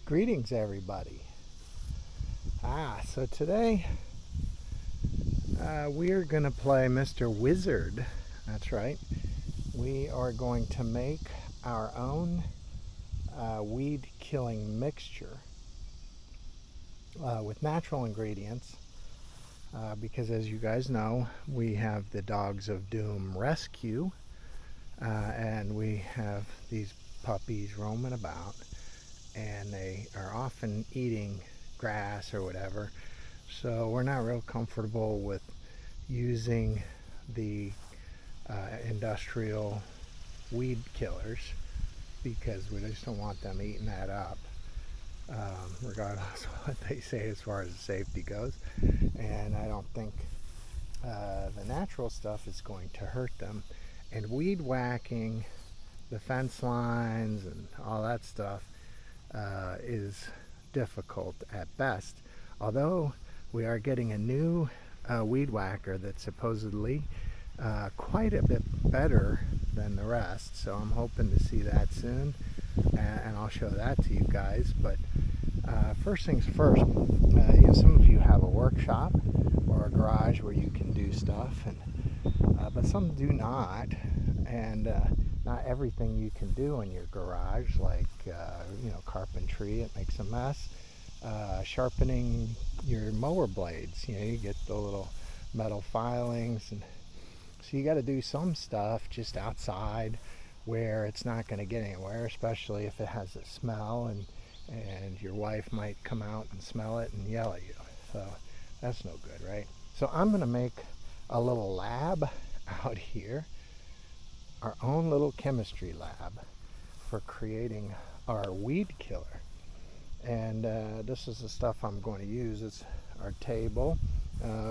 Greetings, everybody. So today we're going to play Mr. Wizard. That's right. We are going to make our own weed killing mixture with natural ingredients because, as you guys know, we have the Dogs of Doom rescue and we have these puppies roaming about, and they are often eating grass or whatever, so we're not real comfortable with using the industrial weed killers because we just don't want them eating that up, regardless of what they say as far as safety goes. And I don't think the natural stuff is going to hurt them. And weed whacking the fence lines and all that stuff is difficult at best, although we are getting a new weed whacker that's supposedly quite a bit better than the rest, so I'm hoping to see that soon, and I'll show that to you guys. But first things first, some of you have a workshop or a garage where you can do stuff, and but some do not, and not everything you can do in your garage, like carpentry, it makes a mess. Sharpening your mower blades, you get the little metal filings, and so you got to do some stuff just outside where it's not going to get anywhere, especially if it has a smell, and your wife might come out and smell it and yell at you. So that's no good, right? So I'm going to make a little lab out here, our own little chemistry lab for creating our weed killer. And this is the stuff I'm going to use. It's our table,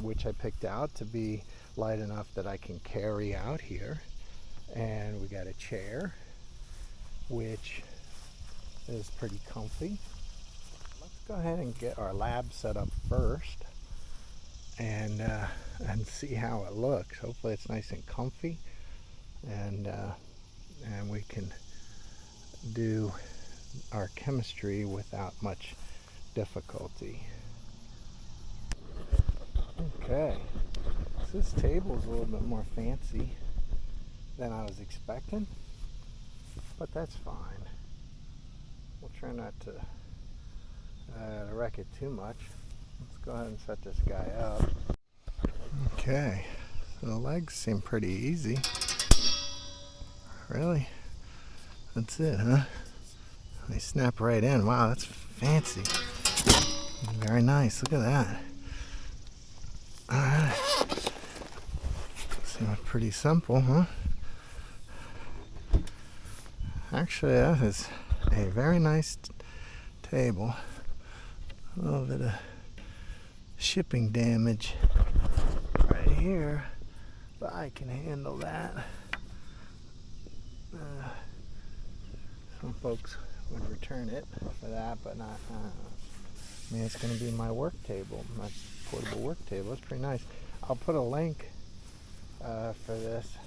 which I picked out to be light enough that I can carry out here. And we got a chair, which is pretty comfy. Let's go ahead and get our lab set up first and see how it looks. Hopefully it's nice and comfy, and we can do our chemistry without much difficulty. Okay, so this table's a little bit more fancy than I was expecting, but that's fine. We'll try not to wreck it too much. Let's go ahead and set this guy up. Okay, so the legs seem pretty easy. Really? That's it, huh? They snap right in. Wow, that's fancy. Very nice. Look at that. Alright. Seems pretty simple, huh? Actually, that is a very nice table. A little bit of shipping damage right here, but I can handle that. Some folks would return it for that, but not. I mean, it's going to be my work table, my portable work table. It's pretty nice. I'll put a link for this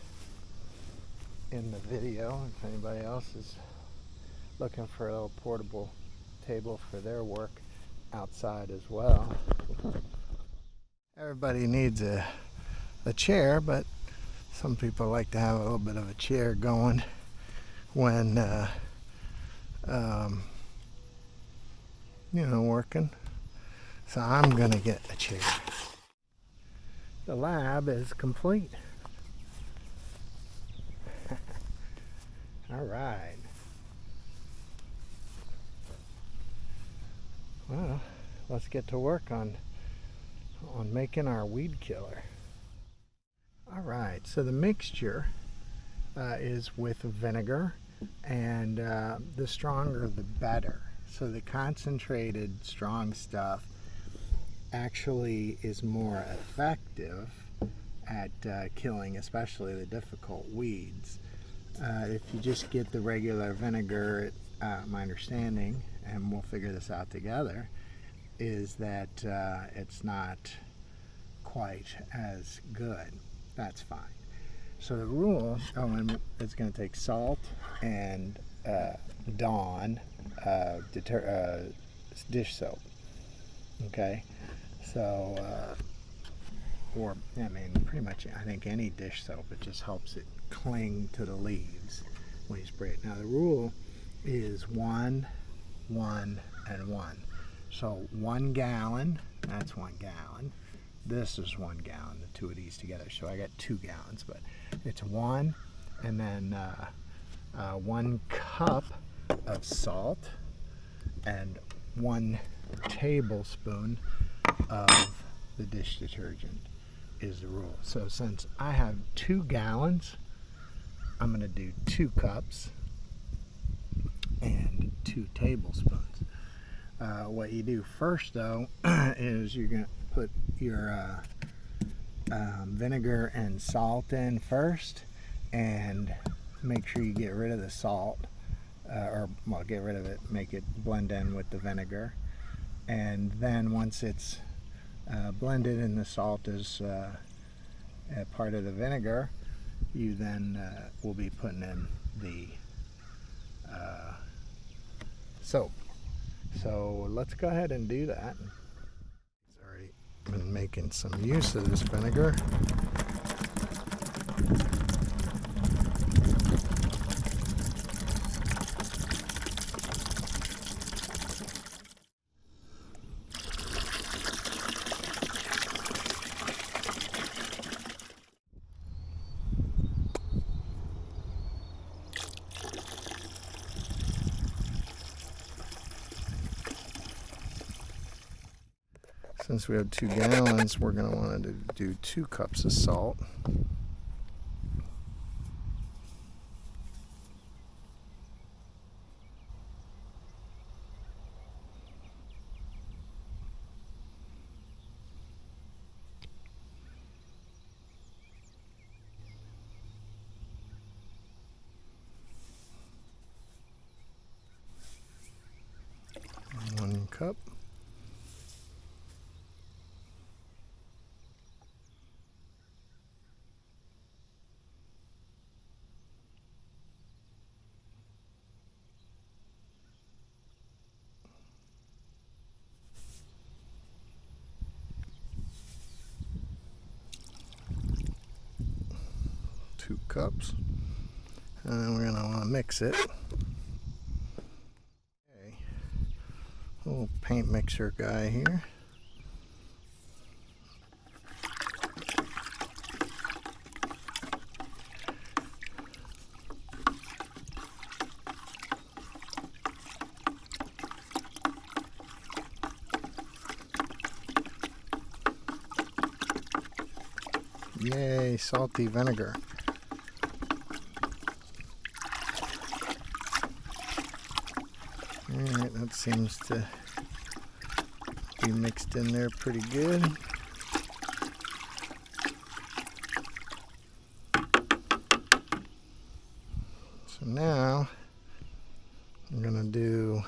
in the video if anybody else is looking for a little portable table for their work outside as well. Everybody needs a chair, but some people like to have a little bit of a chair going when working. So I'm gonna get a chair. The lab is complete. All right. Well, let's get to work on making our weed killer. All right, so the mixture is with vinegar, and the stronger the better. So the concentrated strong stuff actually is more effective at killing especially the difficult weeds. If you just get the regular vinegar, my understanding, and we'll figure this out together, is that it's not quite as good. That's fine. So the rule, and it's going to take salt and Dawn dish soap. Okay, so or I mean, pretty much I think any dish soap. It just helps it cling to the leaves when you spray it. Now the rule is 1, 1, and 1. So 1 gallon. That's 1 gallon. This is 1 gallon. The two of these together. So I got 2 gallons, but it's 1, and then 1 cup of salt and 1 tablespoon of the dish detergent is the rule. So since I have 2 gallons, I'm going to do 2 cups and 2 tablespoons. What you do first, though, is you're going to put your vinegar and salt in first, and make sure you get rid of the salt, get rid of it, make it blend in with the vinegar, and then once it's blended and the salt is part of the vinegar, you then will be putting in the soap. So let's go ahead and do that. I've already been making some use of this vinegar. Since we have 2 gallons, we're going to want to do 2 cups of salt. One cup. Two cups, and then we're going to want to mix it. Okay. Little paint mixer guy here. Yay, salty vinegar. Alright, that seems to be mixed in there pretty good. So now I'm going to do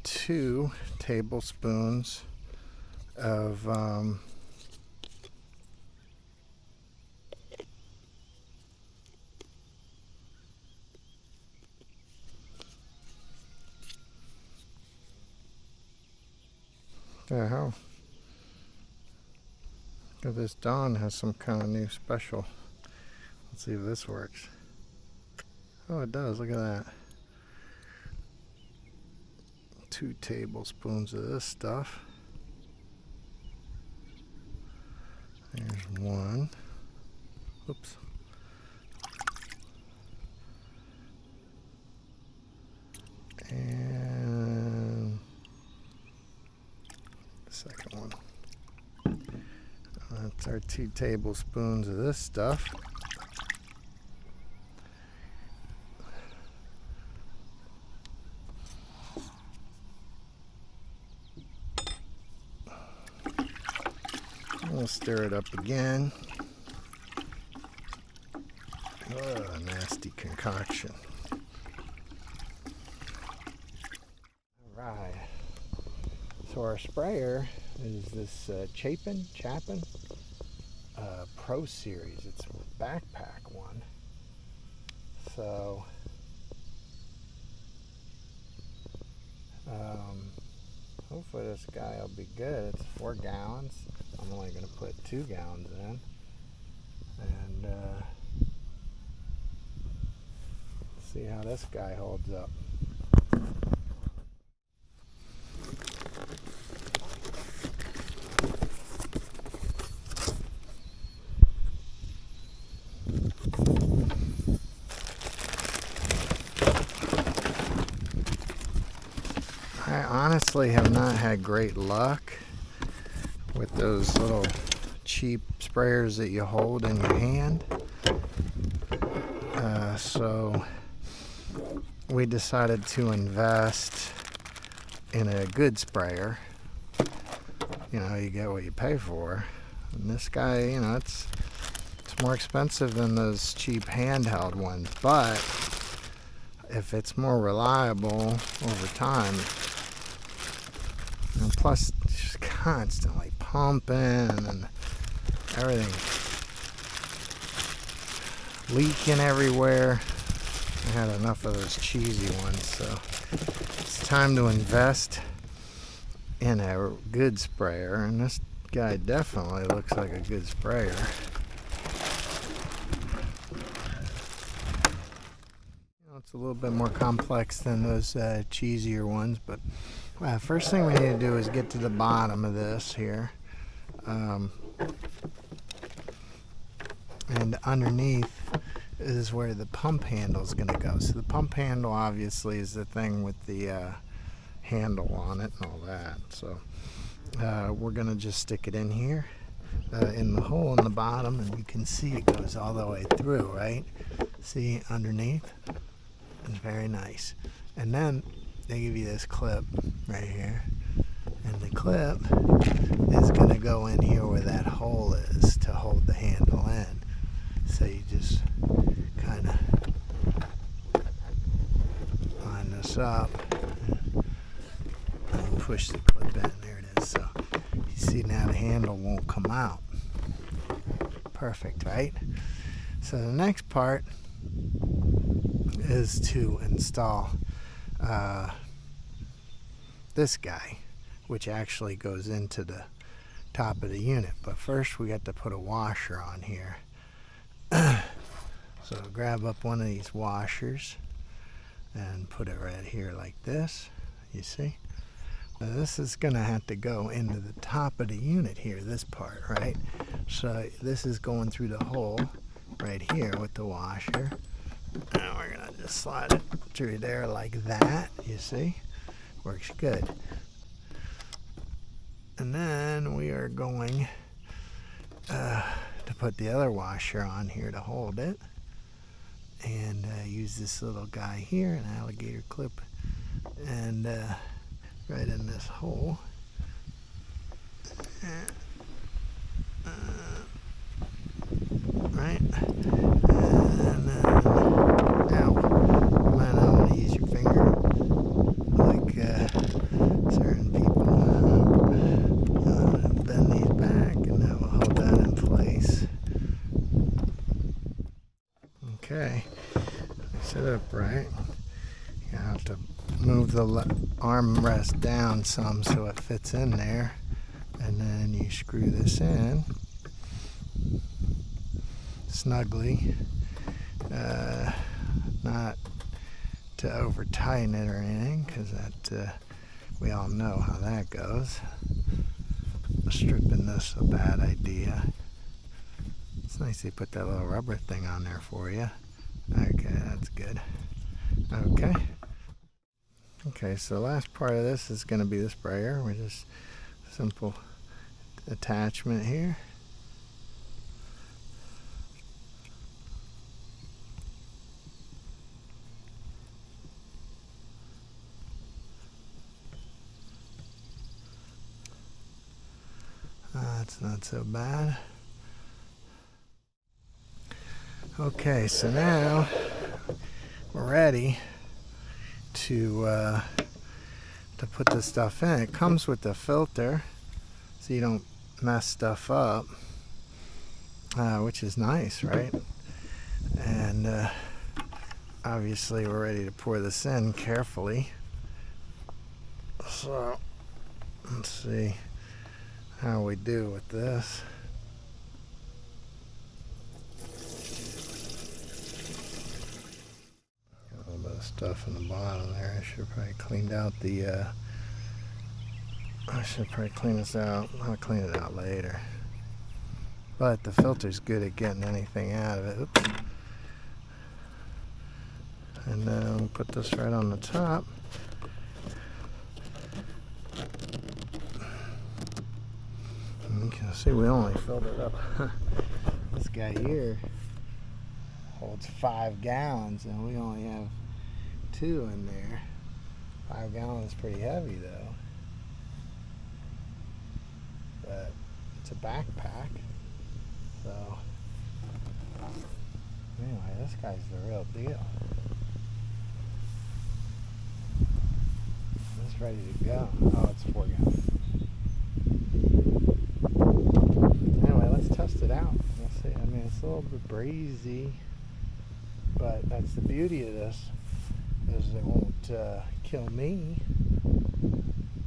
2 tablespoons of hell. Look at this. Dawn has some kind of new special. Let's see if this works. Oh, it does. Look at that. 2 tablespoons of this stuff. There's 1. Oops. And the second one. That's our 2 tablespoons of this stuff. We'll stir it up again. Oh, nasty concoction. Alright. So our sprayer is this Chapin Proseries. It's a backpack one. So this guy will be good. It's 4 gallons. I'm only going to put 2 gallons in. And see how this guy holds up. I honestly have not had great luck with those little cheap sprayers that you hold in your hand. So we decided to invest in a good sprayer. You know, you get what you pay for. And this guy, you know, it's more expensive than those cheap handheld ones, but if it's more reliable over time, and plus just constantly pumping and everything leaking everywhere, I had enough of those cheesy ones, so it's time to invest in a good sprayer, and this guy definitely looks like a good sprayer. It's a little bit more complex than those cheesier ones, but first thing we need to do is get to the bottom of this here. And underneath is where the pump handle is going to go. So the pump handle obviously is the thing with the handle on it and all that. So we're going to just stick it in here in the hole in the bottom, and you can see it goes all the way through, right? See underneath? It's very nice. And then they give you this clip right here, and the clip is going to go in here where that hole is to hold the handle in. So you just kind of line this up and push the clip in. There it is. So you see now the handle won't come out. Perfect, right? So the next part is to install this guy, which actually goes into the top of the unit. But first we got to put a washer on here. So grab up one of these washers and put it right here like this. You see? Now this is going to have to go into the top of the unit here, this part, right? So this is going through the hole right here with the washer. And we're going to just slide it through there like that. You see? Works good. And then we are going to put the other washer on here to hold it, and use this little guy here, an alligator clip, and right in this hole. Right? And then, ow, you might not want to use your finger like certain people. Bend these back, and that will hold that in place. Okay, sit up right. You have to move the armrest down some so it fits in there, and then you screw this in snugly, not to over tighten it or anything, because that we all know how that goes. Stripping this a bad idea. It's nice they put that little rubber thing on there for you. Okay, that's good. Okay, so the last part of this is going to be the sprayer, which is simple attachment here. That's not so bad. Okay, so now we're ready to put this stuff in. It comes with a filter, so you don't mess stuff up, which is nice, right? And obviously we're ready to pour this in carefully. So Let's see how we do with this. Got a little bit of stuff in the bottom there. I should have probably cleaned out the I should probably clean this out. I'll clean it out later. But the filter's good at getting anything out of it. Oops. And then we'll put this right on the top. And you can see we only filled it up. This guy here holds 5 gallons and we only have 2 in there. 5 gallons is pretty heavy though. But it's a backpack. So anyway, this guy's the real deal. It's ready to go. Oh, it's 4 gallons. Anyway, let's test it out. We'll see. I mean, it's a little bit breezy, but that's the beauty of this, is it won't kill me,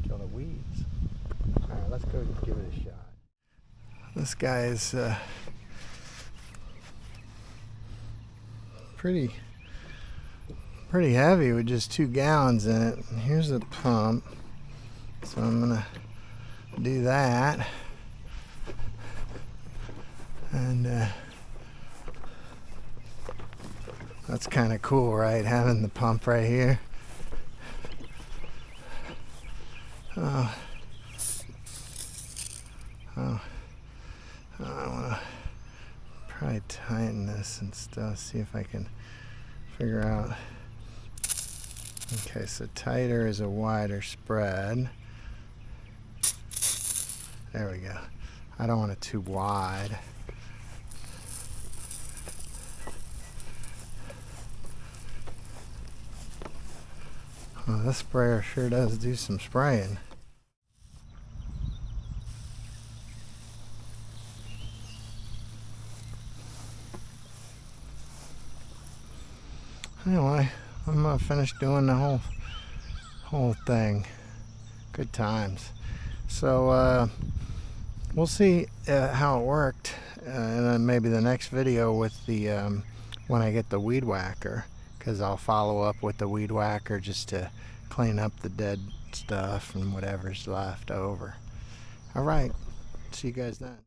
kill the weeds. All right, let's go give it a shot. This guy is pretty heavy with just 2 gallons in it. And here's the pump, so I'm gonna do that. And that's kind of cool, right? Having the pump right here. Oh, I want to probably tighten this and stuff, see if I can figure out. Okay, so tighter is a wider spread. There we go. I don't want it too wide. Well, this sprayer sure does do some spraying. Anyway, I'm gonna finish doing the whole thing. Good times. So we'll see how it worked, and then maybe the next video with the when I get the weed whacker, because I'll follow up with the weed whacker just to clean up the dead stuff and whatever's left over. All right, see you guys then.